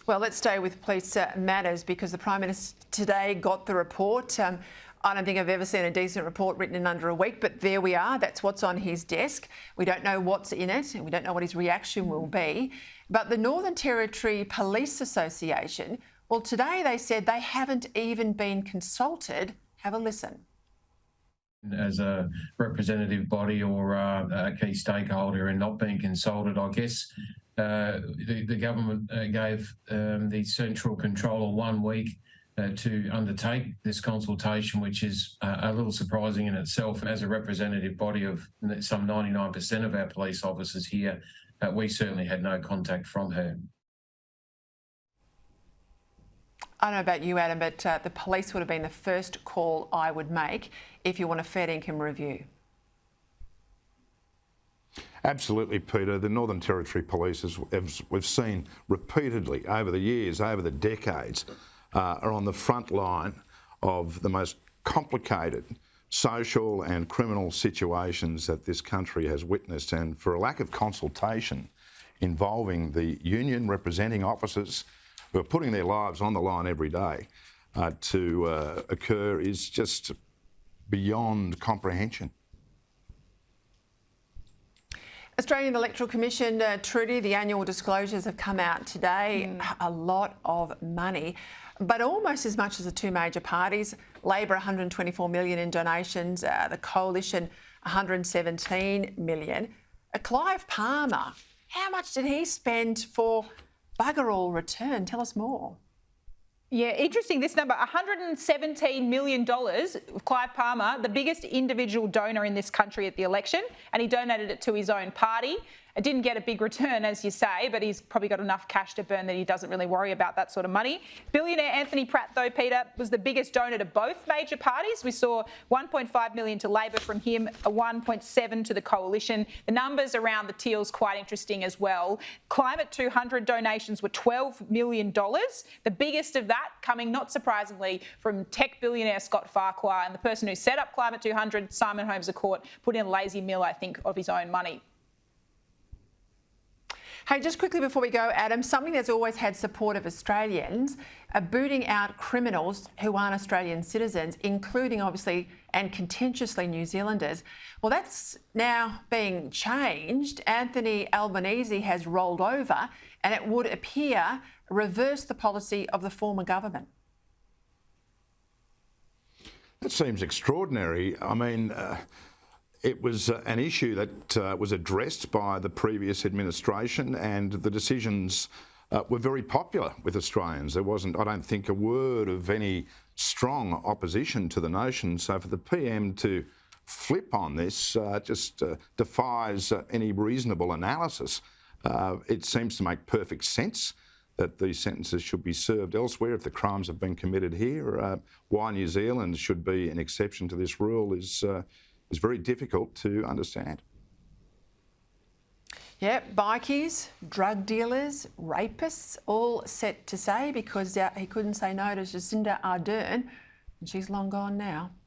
Well, let's stay with police matters because the Prime Minister today got the report. I don't think I've ever seen a decent report written in under a week, but there we are. That's what's on his desk. We don't know what's in it and we don't know what his reaction will be. But the Northern Territory Police Association, well, today they said they haven't even been consulted. Have a listen. As a representative body or a key stakeholder and not being consulted, I guess the government gave the central controller 1 week to undertake this consultation, which is a little surprising in itself. As a representative body of some 99% of our police officers here, we certainly had no contact from her. I don't know about you, Adam, but the police would have been the first call I would make if you want a fair income review. Absolutely, Peter. The Northern Territory Police, as we've seen repeatedly over the years, over the decades, are on the front line of the most complicated social and criminal situations that this country has witnessed. And for a lack of consultation involving the union representing officers who are putting their lives on the line every day to occur is just beyond comprehension. Australian Electoral Commission, Trudy, the annual disclosures have come out today. A lot of money, but almost as much as the two major parties. Labor, 124 million in donations, the Coalition, 117 million. Clive Palmer, how much did he spend for bugger all return? Tell us more. Yeah, interesting, this number, $117 million, Clive Palmer, the biggest individual donor in this country at the election, and he donated it to his own party. It didn't get a big return, as you say, but he's probably got enough cash to burn that he doesn't really worry about that sort of money. Billionaire Anthony Pratt, though, Peter, was the biggest donor to both major parties. We saw 1.5 million to Labor from him, a 1.7 to the Coalition. The numbers around the Teals quite interesting as well. Climate 200 donations were $12 million. The biggest of that coming, not surprisingly, from tech billionaire Scott Farquhar, and the person who set up Climate 200, Simon Holmes a Court, put in a lazy mill, I think, of his own money. Hey, just quickly before we go, Adam, something that's always had support of Australians, booting out criminals who aren't Australian citizens, including obviously and contentiously New Zealanders. Well, that's now being changed. Anthony Albanese has rolled over and it would appear reverse the policy of the former government. That seems extraordinary. I mean, it was an issue that was addressed by the previous administration, and the decisions were very popular with Australians. There wasn't, I don't think, a word of any strong opposition to the notion. So for the PM to flip on this just defies any reasonable analysis. It seems to make perfect sense that these sentences should be served elsewhere if the crimes have been committed here. Why New Zealand should be an exception to this rule is very difficult to understand. Yeah, bikies, drug dealers, rapists, all set to say, because he couldn't say no to Jacinda Ardern, and she's long gone now.